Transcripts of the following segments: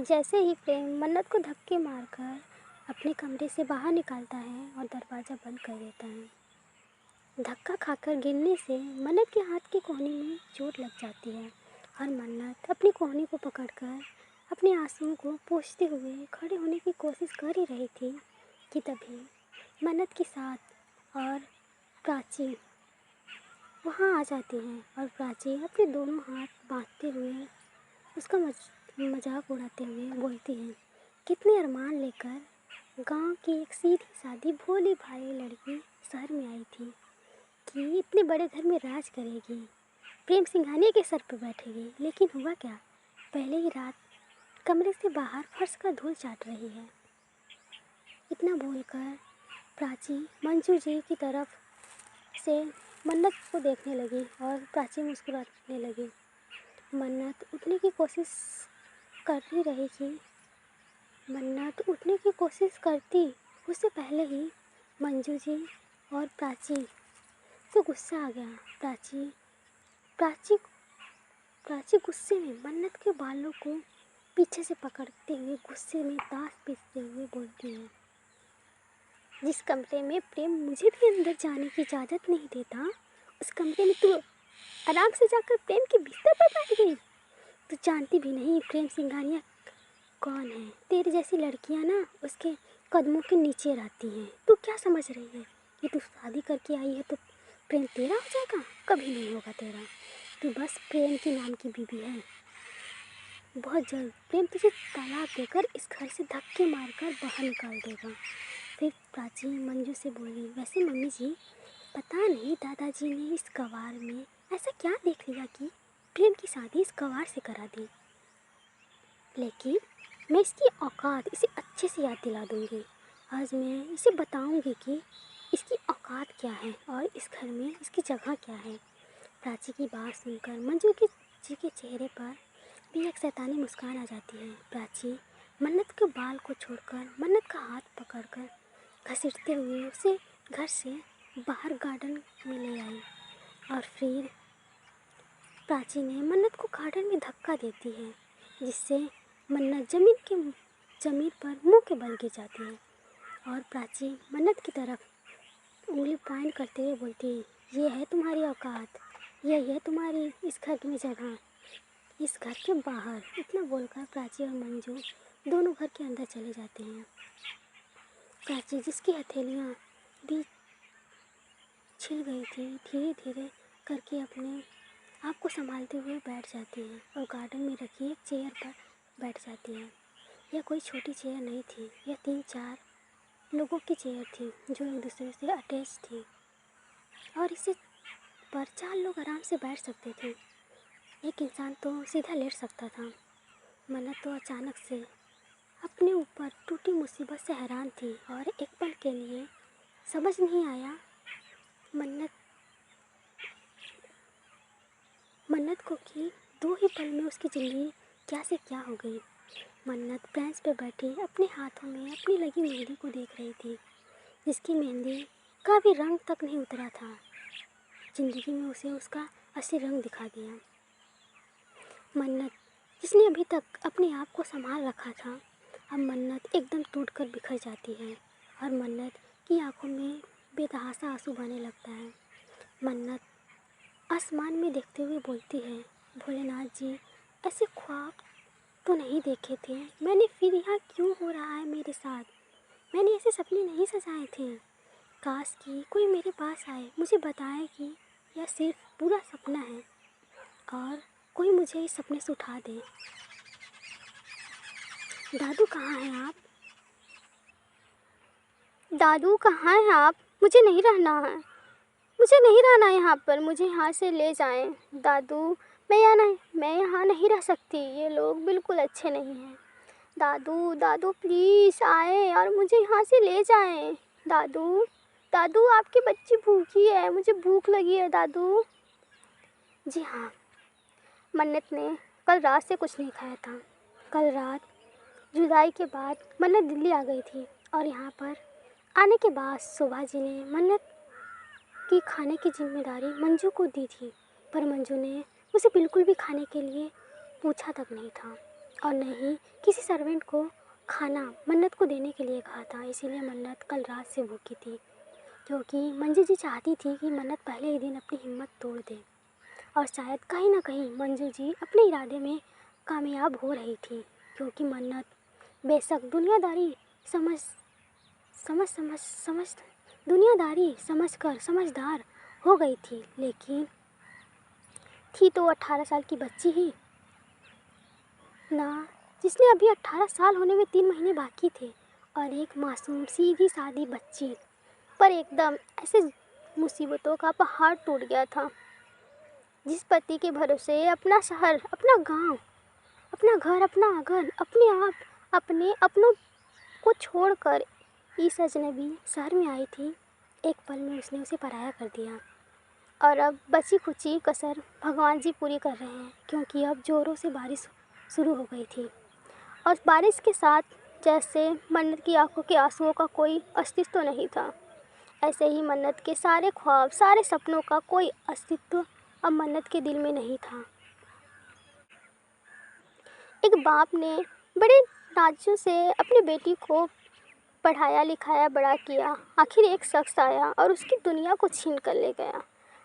जैसे ही प्रेम मन्नत को धक्के मारकर अपने कमरे से बाहर निकालता है और दरवाज़ा बंद कर देता है। धक्का खाकर गिरने से मन्नत के हाथ के कोहनी में चोट लग जाती है और मन्नत अपनी कोहनी को पकड़कर अपने आंसुओं को पोंछते हुए खड़े होने की कोशिश कर ही रही थी कि तभी मन्नत के साथ और प्राची वहाँ आ जाती हैं और प्राची अपने दोनों हाथ बांधते हुए उसका मजाक उड़ाते हुए बोलती हैं, कितने अरमान लेकर गांव की एक सीधी सादी भोली भाली लड़की शहर में आई थी कि इतने बड़े घर में राज करेगी, प्रेम सिंघानिया के सर पर बैठेगी। लेकिन हुआ क्या, पहले ही रात कमरे से बाहर फर्श का धूल चाट रही है। इतना बोलकर प्राची मंजू जी की तरफ से मन्नत को देखने लगी और प्राची मुस्कुराने लगी। मन्नत उठने की कोशिश कर ही रही थी। मन्नत उठने की कोशिश करती उससे पहले ही मंजू जी और प्राची को गुस्सा आ गया। प्राची प्राची गुस्से में मन्नत के बालों को पीछे से पकड़ते हुए गुस्से में दांत पीसते हुए बोलती है, जिस कमरे में प्रेम मुझे भी अंदर जाने की इजाज़त नहीं देता, उस कमरे में तू आराम से जाकर प्रेम के बिस्तर पर बैठ गई। तू जानती भी नहीं प्रेम सिंघानिया कौन है। तेरे जैसी लड़कियां ना उसके कदमों के नीचे रहती हैं। तू क्या समझ रही है कि तू शादी करके आई है तो प्रेम तेरा हो जाएगा? कभी नहीं होगा तेरा। तू बस प्रेम के नाम की बीवी है। बहुत जल्द प्रेम तुझे तलाक देकर इस घर से धक्के मारकर बाहर निकाल देगा। फिर प्राची मंजू से बोली, वैसे मम्मी जी, पता नहीं दादाजी ने इस गवार में ऐसा क्या देख लिया कि प्रेम की शादी इस गवार से करा दी। लेकिन मैं इसकी औकात इसे अच्छे से याद दिला दूँगी। आज मैं इसे बताऊँगी कि इसकी औकात क्या है और इस घर में इसकी जगह क्या है। प्राची की बात सुनकर मंजू जी के चेहरे पर भी एक शैतानी मुस्कान आ जाती है। प्राची मन्नत के बाल को छोड़कर मन्नत का हाथ पकड़कर घसीटते हुए उसे घर से बाहर गार्डन में ले आई और फिर प्राची ने मन्नत को गार्डन में धक्का देती है, जिससे मन्नत जमीन पर मुंह के बल गिर जाती है और प्राची मन्नत की तरफ उंगली पॉइंट करते हुए बोलती है, ये है तुम्हारी औकात, ये है तुम्हारी इस घर में जगह, इस घर के बाहर। इतना बोलकर प्राची और मंजू दोनों घर के अंदर चले जाते हैं। प्राची जिसकी हथेलियाँ भी छिल गई थी, धीरे धीरे करके अपने आप को संभालते हुए बैठ जाती है और गार्डन में रखी एक चेयर पर बैठ जाती है। यह कोई छोटी चेयर नहीं थी, यह 3-4 लोगों की चेयर थी जो एक दूसरे से अटैच थी और इसे पर 4 लोग आराम से बैठ सकते थे। एक इंसान तो सीधा लेट सकता था। मन्नत तो अचानक से अपने ऊपर टूटी मुसीबत से हैरान थी और एक पल के लिए समझ नहीं आया मन्नत को कि 2 ही पल में उसकी ज़िंदगी क्या से क्या हो गई। मन्नत बेंच पे बैठी अपने हाथों में अपनी लगी मेहंदी को देख रही थी, जिसकी मेहंदी का भी रंग तक नहीं उतरा था। ज़िंदगी में उसे उसका असली रंग दिखा दिया। मन्नत जिसने अभी तक अपने आप को संभाल रखा था, अब मन्नत एकदम टूटकर बिखर जाती है और मन्नत की आंखों में बेतहाशा आंसू बहने लगता है। मन्नत आसमान में देखते हुए बोलती है, भोलेनाथ जी, ऐसे ख्वाब तो नहीं देखे थे मैंने, फिर यहाँ क्यों हो रहा है मेरे साथ? मैंने ऐसे सपने नहीं सजाए थे। काश कि कोई मेरे पास आए, मुझे बताए कि यह सिर्फ पूरा सपना है और कोई मुझे इस सपने से उठा दे। दादू कहाँ हैं आप? दादू कहाँ हैं आप? मुझे नहीं रहना है, मुझे नहीं रहना यहाँ पर, मुझे यहाँ से ले जाएं। दादू, मैं यहाँ नहीं रह सकती, ये लोग बिल्कुल अच्छे नहीं हैं। दादू दादू प्लीज़ आए और मुझे यहाँ से ले जाएं। दादू दादू, आपकी बच्ची भूखी है, मुझे भूख लगी है दादू। जी हाँ, मन्नत ने कल रात से कुछ नहीं खाया था। कल रात जुदाई के बाद मन्नत दिल्ली आ गई थी और यहाँ पर आने के बाद शोभा जी ने मन्नत की खाने की जिम्मेदारी मंजू को दी थी, पर मंजू ने उसे बिल्कुल भी खाने के लिए पूछा तक नहीं था और न ही किसी सर्वेंट को खाना मन्नत को देने के लिए कहा था। इसीलिए मन्नत कल रात से भूखी थी, क्योंकि मंजू जी चाहती थी कि मन्नत पहले ही दिन अपनी हिम्मत तोड़ दे। और शायद कहीं ना कहीं मंजू जी अपने इरादे में कामयाब हो रही थी, क्योंकि मन्नत बेशक दुनियादारी समझ समझ समझ समझ दुनियादारी समझकर समझदार हो गई थी, लेकिन थी तो 18 साल की बच्ची ही ना, जिसने अभी 18 साल होने में 3 महीने बाकी थे। और एक मासूम सीधी सादी बच्ची पर एकदम ऐसे मुसीबतों का पहाड़ टूट गया था, जिस पति के भरोसे अपना शहर, अपना गांव, अपना घर, अपना आंगन, अपने आप, अपने अपनों को छोड़कर इस अजनबी शहर में आई थी, एक पल में उसने उसे पराया कर दिया। और अब बची खुची कसर भगवान जी पूरी कर रहे हैं, क्योंकि अब ज़ोरों से बारिश शुरू हो गई थी। और बारिश के साथ जैसे मन्नत की आंखों के आंसुओं का कोई अस्तित्व नहीं था, ऐसे ही मन्नत के सारे ख्वाब, सारे सपनों का कोई अस्तित्व अब मन्नत के दिल में नहीं था। एक बाप ने बड़े नाज़ों से अपनी बेटी को पढ़ाया लिखाया बड़ा किया, आखिर एक शख्स आया और उसकी दुनिया को छीन कर ले गया।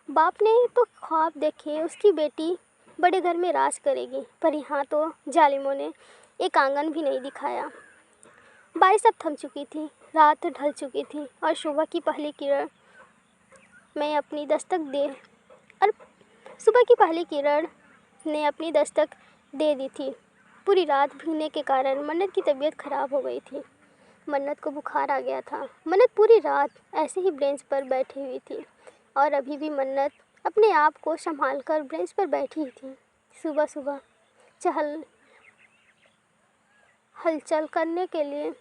बाप ने तो ख्वाब देखे उसकी बेटी बड़े घर में राज करेगी, पर यहाँ तो जालिमों ने एक आंगन भी नहीं दिखाया। बारिश अब थम चुकी थी, रात ढल चुकी थी और सुबह की पहली किरण में अपनी दस्तक दे और सुबह की पहली किरण ने अपनी दस्तक दे दी थी। पूरी रात भीगने के कारण मन्नत की तबीयत खराब हो गई थी। मन्नत को बुखार आ गया था। मन्नत पूरी रात ऐसे ही बेंच पर बैठी हुई थी और अभी भी मन्नत अपने आप को संभाल कर बेंच पर बैठी ही थी। सुबह सुबह हलचल करने के लिए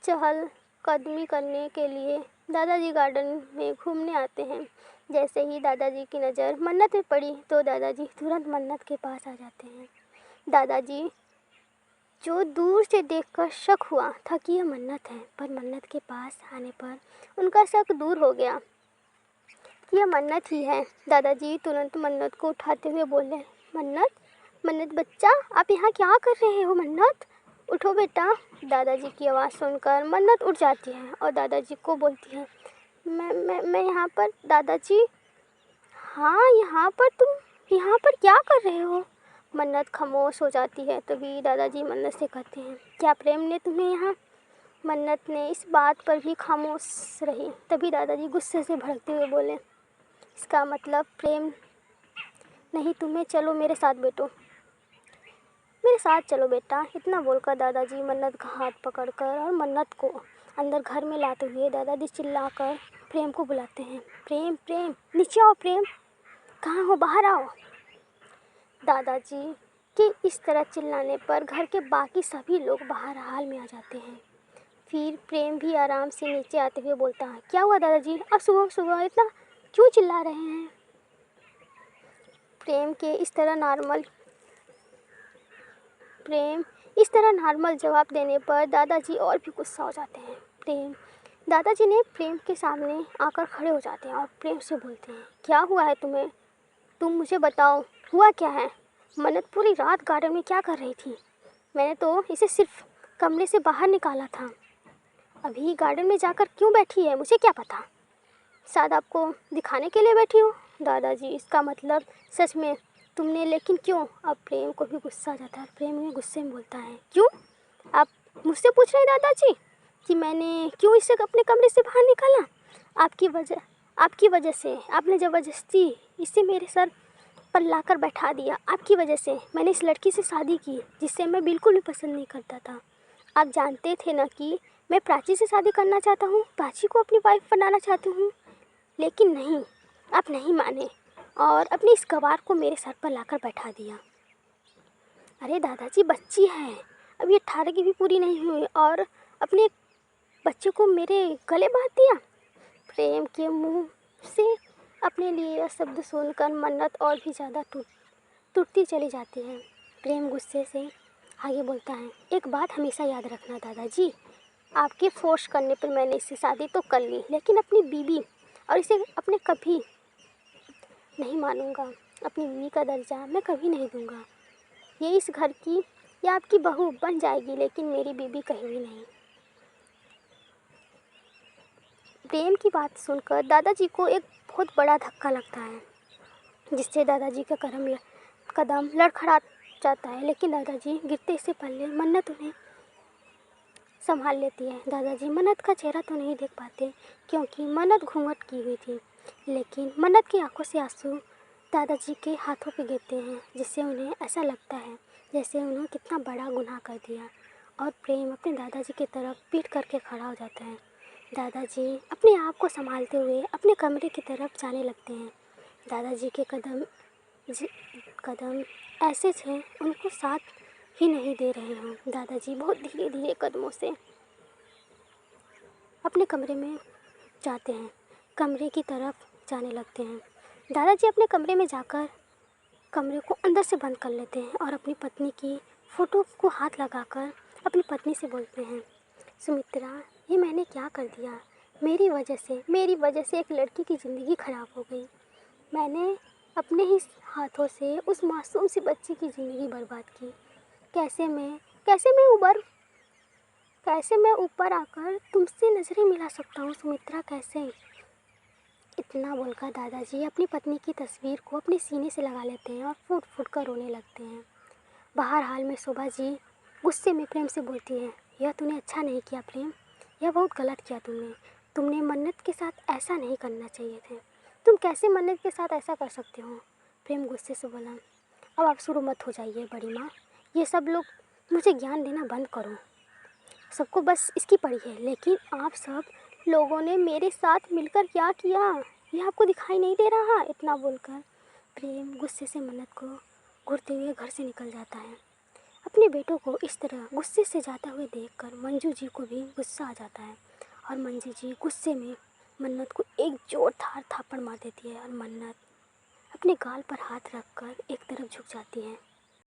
चहल कदमी करने के लिए दादाजी गार्डन में घूमने आते हैं। जैसे ही दादाजी की नज़र मन्नत में पड़ी तो दादाजी तुरंत मन्नत के पास आ जाते हैं। दादाजी जो दूर से देखकर शक हुआ था कि यह मन्नत है, पर मन्नत के पास आने पर उनका शक दूर हो गया। यह मन्नत ही है। दादाजी तुरंत मन्नत को उठाते हुए बोले, मन्नत बच्चा, आप यहाँ क्या कर रहे हो? मन्नत उठो बेटा। दादाजी की आवाज़ सुनकर मन्नत उठ जाती है और दादाजी को बोलती है, मैं यहाँ पर। दादाजी, हाँ यहाँ पर? तुम यहाँ पर क्या कर रहे हो? मन्नत खामोश हो जाती है। तभी दादाजी मन्नत से कहते हैं, क्या प्रेम ने तुम्हें यहाँ? मन्नत ने इस बात पर भी खामोश रही। तभी दादाजी गुस्से से भड़कते हुए बोले, इसका मतलब प्रेम नहीं तुम्हें, चलो मेरे साथ बैठो, मेरे साथ चलो बेटा। इतना बोलकर दादाजी मन्नत का हाथ पकड़कर और मन्नत को अंदर घर में लाते हुए दादाजी चिल्लाकर प्रेम को बुलाते हैं, प्रेम प्रेम नीचे आओ, प्रेम कहाँ हो, बाहर आओ। दादाजी के इस तरह चिल्लाने पर घर के बाकी सभी लोग बाहर हाल में आ जाते हैं। फिर प्रेम भी आराम से नीचे आते हुए बोलता है, क्या हुआ दादाजी, अब सुबह सुबह इतना क्यों चिल्ला रहे हैं? प्रेम इस तरह नॉर्मल जवाब देने पर दादाजी और भी गुस्सा हो जाते हैं। दादाजी ने प्रेम के सामने आकर खड़े हो जाते हैं और प्रेम से बोलते हैं, क्या हुआ है तुम्हें? तुम मुझे बताओ, हुआ क्या है? मन्नत पूरी रात गार्डन में क्या कर रही थी? मैंने तो इसे सिर्फ कमरे से बाहर निकाला था, अभी गार्डन में जाकर क्यों बैठी है मुझे क्या पता, शायद आपको दिखाने के लिए बैठी हो। दादाजी, इसका मतलब सच में तुमने, लेकिन क्यों? अब प्रेम को भी गुस्सा आ जाता है। प्रेम में गुस्से में बोलता है, क्यों? आप मुझसे पूछ रहे हैं दादाजी कि मैंने क्यों इसे अपने कमरे से बाहर निकाला? आपकी वजह से। आपने ज़बरदस्ती इसे मेरे सर पर लाकर बैठा दिया। आपकी वजह से मैंने इस लड़की से शादी की, जिससे मैं बिल्कुल भी पसंद नहीं करता था। आप जानते थे ना कि मैं प्राची से शादी करना चाहता हूँ, प्राची को अपनी वाइफ बनाना चाहती हूँ, लेकिन नहीं, आप नहीं माने और अपनी इस गवार को मेरे सर पर लाकर बैठा दिया। अरे दादाजी, बच्ची है, अभी 18 की भी पूरी नहीं हुई और अपने बच्चे को मेरे गले बांध दिया। प्रेम के मुंह से अपने लिए यह शब्द सुनकर मन्नत और भी ज़्यादा टूटती चली जाती है। प्रेम गुस्से से आगे बोलता है, एक बात हमेशा याद रखना दादाजी, आपके फोर्स करने पर मैंने इससे शादी तो कर ली, लेकिन अपनी बीवी और इसे अपने कभी नहीं मानूंगा। अपनी बीवी का दर्जा मैं कभी नहीं दूंगा। ये इस घर की या आपकी बहू बन जाएगी, लेकिन मेरी बीबी कहीं भी नहीं। प्रेम की बात सुनकर दादाजी को एक बहुत बड़ा धक्का लगता है, जिससे दादाजी का कदम लड़खड़ा जाता है। लेकिन दादाजी गिरते से पहले मन्नत उन्हें संभाल लेती है। दादाजी मन्नत का चेहरा तो नहीं देख पाते, क्योंकि मन्नत घूंघट की हुई थी, लेकिन मन्नत की आंखों से आंसू दादाजी के हाथों पे गिरते हैं, जिससे उन्हें ऐसा लगता है जैसे उन्होंने कितना बड़ा गुनाह कर दिया। और प्रेम अपने दादाजी की तरफ पीठ करके खड़ा हो जाता है। दादाजी अपने आप को संभालते हुए अपने कमरे की तरफ जाने लगते हैं। दादाजी के कदम ऐसे थे उनको साथ ही नहीं दे रहे हों। दादाजी बहुत धीरे धीरे कदमों से अपने कमरे में जाते हैं, कमरे की तरफ जाने लगते हैं। दादाजी अपने कमरे में जाकर कमरे को अंदर से बंद कर लेते हैं और अपनी पत्नी की फ़ोटो को हाथ लगाकर अपनी पत्नी से बोलते हैं, सुमित्रा, ये मैंने क्या कर दिया? मेरी वजह से एक लड़की की ज़िंदगी ख़राब हो गई। मैंने अपने ही हाथों से उस मासूम सी बच्ची की ज़िंदगी बर्बाद की। कैसे मैं ऊपर आकर तुमसे नज़रें मिला सकता हूँ सुमित्रा, कैसे? इतना बोलकर दादाजी अपनी पत्नी की तस्वीर को अपने सीने से लगा लेते हैं और फूट फूट कर रोने लगते हैं। बाहर हाल में शोभा जी गुस्से में प्रेम से बोलती हैं, यह तूने अच्छा नहीं किया प्रेम, यह बहुत गलत किया तुमने मन्नत के साथ ऐसा नहीं करना चाहिए थे। तुम कैसे मन्नत के साथ ऐसा कर सकते हो? प्रेम गुस्से से बोला, अब आप शुरू मत हो जाइए बड़ी माँ, ये सब लोग मुझे ज्ञान देना बंद करो। सबको बस इसकी पड़ी है, लेकिन आप सब लोगों ने मेरे साथ मिलकर क्या किया, यह आपको दिखाई नहीं दे रहा? इतना बोलकर प्रेम गुस्से से मन्नत को घूरते हुए घर से निकल जाता है। अपने बेटों को इस तरह गुस्से से जाता हुए देखकर मंजू जी को भी गुस्सा आ जाता है और मंजू जी गुस्से में मन्नत को एक जोरदार थप्पड़ मार देती है और मन्नत अपने गाल पर हाथ रखकर एक तरफ झुक जाती है।